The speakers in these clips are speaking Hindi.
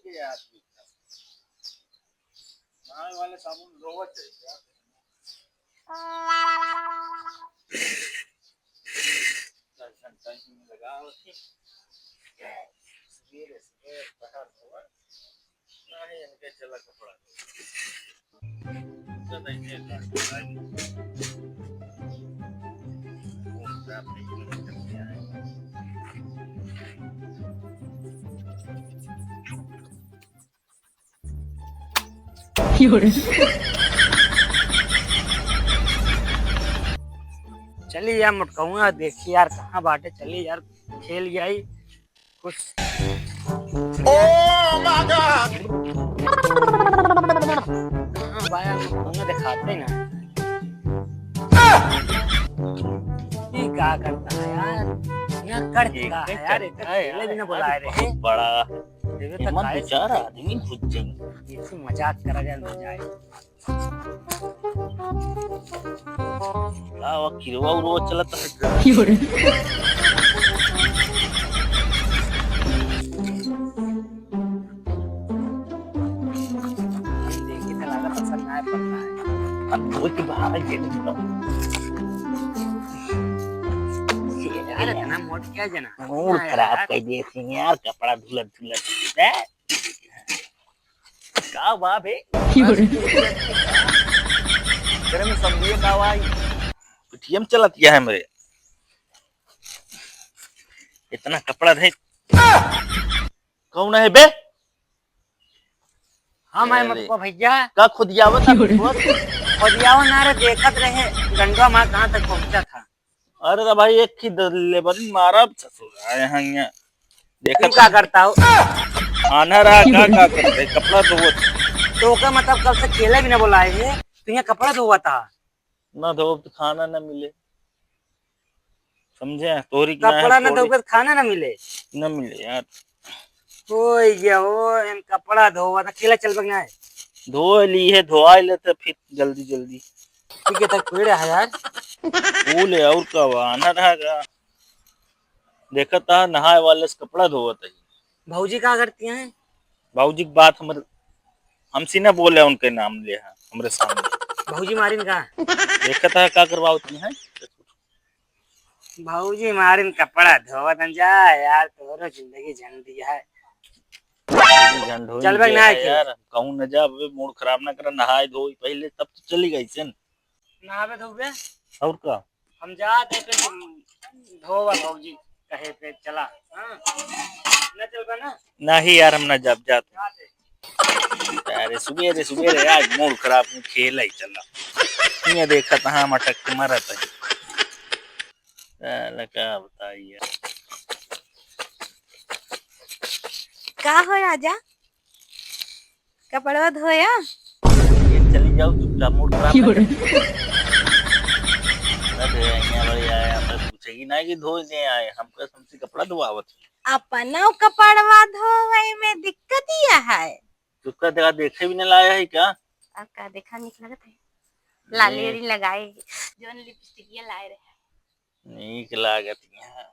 के यार नहाए वाले साबुन रोवत है क्या टाइम लगा उसकी सवेरे सवेरे बाहर हुआ ना ही इनके चला कपड़ा तो नहीं चलिए यार मुटकाऊंगा देखिए यार कहाँ बाटे चलिए यार खेल गया ही कुछ हाँ भाई यार मुटकाऊंगा दिखाते ना ये क्या करता है यार यहाँ कर क्या है यार खेले भी ना बुलाए रहे बड़ा तक हिम्मत आए बेचारा आदमी खुद जाएंगे इसी मजाक करा जाए ना जाए ला वो किरवा उरवा चलता है देखिए तो लगा पसंद आए पड़ता है अब वो के बाहर ये यार इतना मोट क्या जना मूड खराब कर दिए थे यार कपड़ा धुलत धुलत है का बाप है गरम समझिए का भाई पीटीएम चलत गया है मेरे इतना कपड़ा है कौन है बे हाँ मैं मुझको भैया का खुदियावत खुदियावा ना रे देखत रहे गंगा माँ कहाँ तक पहुँचा था अरे तो भाई एक ही लेबर मारा ससुर आए हैं यहाँ तू क्या करता हो आना रहा का करते कपड़ा धो तो का मतलब कल से खेले भी ना बुलाए है तो यहाँ कपड़ा धोवा था ना धो तो खाना ना मिले समझे तोरी कपड़ा ना धोगे तो खाना ना मिले न मिले यार हो गया हो इन कपड़ा धोवा था खेला चल बगना है धो ली है धोआ लेते फिर जल्दी जल्दी ठीक है तक पेड़ है यार फूल है और का आना रहेगा देखा था नहाए वाले से कपड़ा धोवत है भौजी क्या करती हैं बाबूजी की बात हमारे हमसे ना बोले उनके नाम ले हैं हमारे सामने भौजी मारिन का देखा था क्या करवाती हैं भौजी मारिन कपड़ा धोवा था जा यार तोरो जिंदगी झंड दिया है चल भाई ना यार कहूं न जा मूड खराब ना कर नहाए धोई पहले तब तो चली गई से नहावे धोबे और का हम जाते पे धोवा भौजी कहे पे चला हाँ न चल ना नहीं यार हम ना जब जाते अरे सुबह सुबह आज मूड खराब में खेल ही चला ये देखा था मटक के मरा था क्या बताइए का हो राजा कपड़वा धोया चली जाओ चुपचाप मूड खराब अरे यहाँ बड़ी आए हमें पूछेगी ना कि धो नहीं आए हमको हमसे कपड़ा धोआवत अपना कपड़वा धोवे में दिक्कत ही है तुझका देखा देखे भी नहीं लाया है क्या अब का देखा निक लगत है लाली लगाए जोन लिपस्टिक लाए रहे नीक लागत यहाँ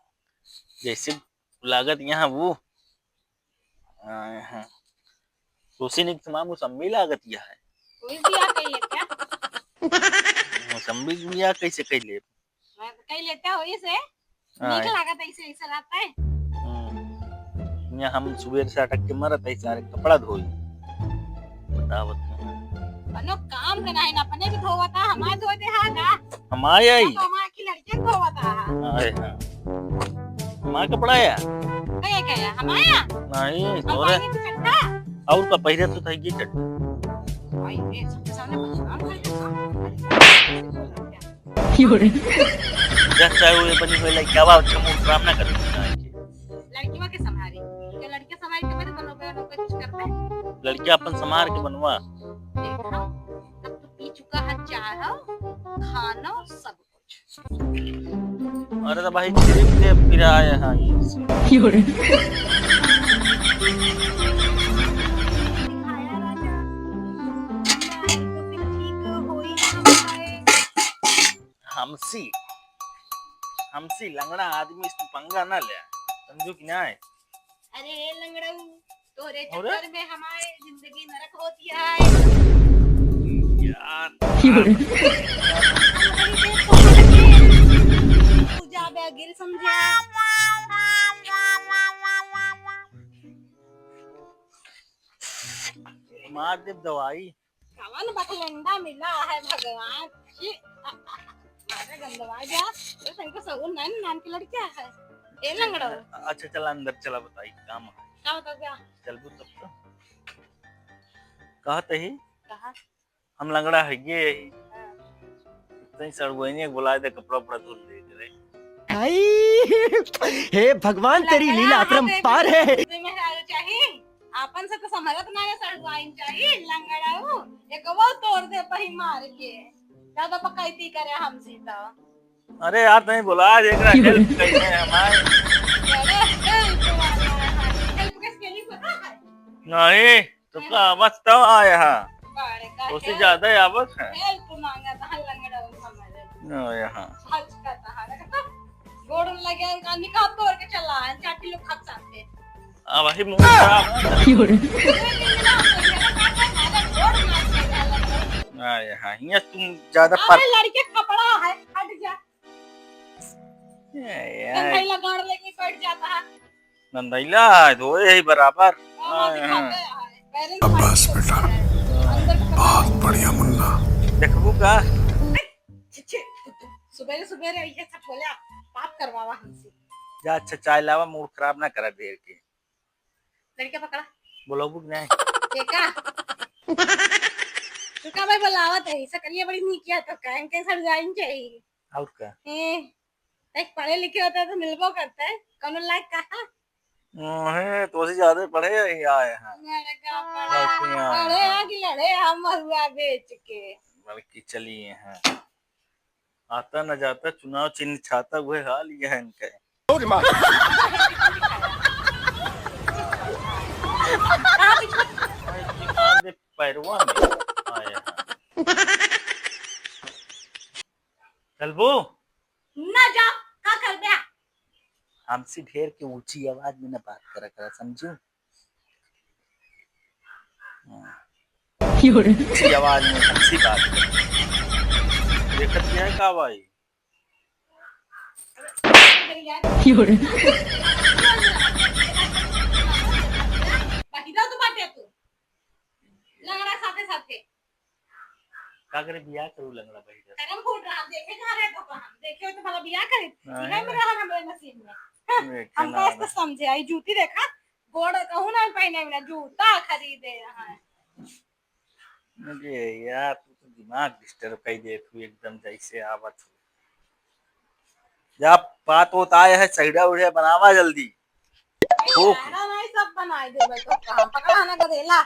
जैसे लागत यहाँ वो उसी ने तमाम मौसम्बी लागत यह है कोई बिया कइले क्या मौसम्बी बिया कैसे कैले मैं कई लेता हो इसे नीक लागत ऐसे ऐसा लगता है यहाँ हम सुबह से अटक के मरत है सारे कपड़ा धोई बतावत अनो काम करना है ना अपने भी धोवा था हमारे धोते हा का हमारे आई हमारे की लड़के धोवा था अरे हां हमारा कपड़ा है कहे क्या हमारा नहीं और और का पहले तो था ये चट भाई ये सबके सामने परेशान कर देता चाहे वो बनी हुई लाइक क्या बात मूड खराब ना कर लड़की में के संभारी जो लड़के संभाल के मेरे बनोगे कुछ करता है लड़की अपन संभाल के बनवा देखा तब तो पी चुका है चाह खाना सब कुछ अरे तो भाई ट्रिप से फिर आए हैं हमसी हमसी लंगड़ा आदमी इसको पंगा ना ले समझो कि ना है अरे लंगड़ाऊ तोरे अरे? चक्कर में हमारी जिंदगी नरक होती है। यार पूजा बेगिर समझे। मार दे दवाई। कवन बकलंडा मिला है भगवान की। मारे गंदवा जा तो संको सगुन नैन नान की लड़किया है ए लंगड़ो। अच्छा चल अंदर चला, बताई काम है। क्या होता क्या चल तब तो कहते ही कहा हम लंगड़ा है ये इतनी सड़गोइने बुलाए थे, कपड़ा उपड़ा धुल दे करे। भाई हे भगवान तेरी लीला अपरंपार है। मेहरारू चाहिए आपन से तो समझत ना है सड़वाइन चाहिए लंगड़ाऊ एक वो तोड़ दे पही मार के ज्यादा पकाईती करे हमसे तो। अरे यार नहीं बुला, देख रहा हेल्प करने हमारे। अरे हेल्प किसके लिए पता है। नहीं तो क्या मत तो आया है, बारे का उससे ज्यादा यावत है। हेल्प मांगा था लंगड़ाऊ समझे नो यहाँ हज का था ना गोड़ लगे का निकाह तोड़ के चला है चाटी लोग खा सकते अब वही मुंह खराब यहाँ यहाँ तुम ज्यादा पर लड़के कपड़ा है हट जा यार गंधाई लगाड़ लेके बैठ जाता है। नंदैला धोए ही बराबर। बस बेटा बहुत बढ़िया मुन्ना। देखबू का सुबह सुबह ये सब बोले बात करवावा हमसे। जा अच्छा चाय लावा, मूड खराब ना करा देर के। लड़के पकड़ा बोलोबू कि नहीं देखा तू का भाई बुलावत है ऐसा करिए बड़ी नहीं किया तो कहीं के सड़ जाइन चाहिए। और का एक पढ़े लिखे होता है तो मिलबो करता है कौन लायक कहा है तो से ज्यादा पढ़े ही आए हैं। पढ़े हैं कि लड़े हम महुआ बेच के बल्कि चलिए हैं आता न जाता चुनाव चिन्ह छाता हुए हाल ये है इनका। पैरवा में आया चलबू ना जा का कर दे हमसे ढेर के ऊंची आवाज में ना बात करा करा समझू। ऊंची आवाज में हमसे बात कर देखत क्या है का भाई बहिरा तो बाटे तू लंगड़ा साथे साथे का करे बियाह करू लंगड़ा भाई करम फूट रहा देखे जा रहे तो हम देखे तो भला बियाह करे इहे में रहा हमरे नसीब में हम कैसे समझे आई जूती देखा गोड़ कहूं ना पहने में जूता खरीदे रहा है। मुझे यार तू तो दिमाग डिस्टर्ब कर दे तू एकदम जैसे आवत हो। जब बात होता है सहीड़ा उड़िया बनावा जल्दी भूख नहीं सब बनाई दे भाई तो कहां पकड़ा ना गदेला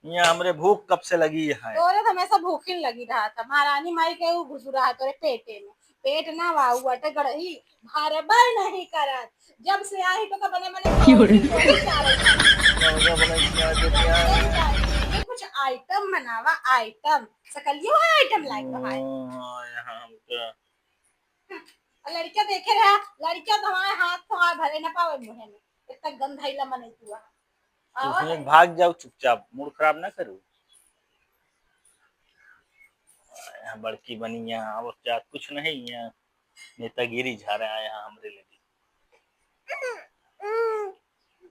यहाँ हमरे भूख कब से लगी है। तोरे तो हमेशा भूखिन लगी रहा था महारानी माई के घुस रहा तोरे पेटे में पेट ना वाऊ अटे गड़ही भरबर नहीं करत जब से आई तो बने बने कुछ आइटम बनावा आइटम सकलियो आइटम लाइक है यहाँ लड़कियां देखे रहा लड़कियां तो हमारे हाथ तो हाथ भरे ना पावे मुहे में इतना गंधाइला मने तू उसमें भाग जाओ चुपचाप मूड खराब ना करो। यहाँ बड़की बनी यहाँ और क्या कुछ नहीं यहाँ नेतागिरी झाड़ा यहाँ हमरे लगी।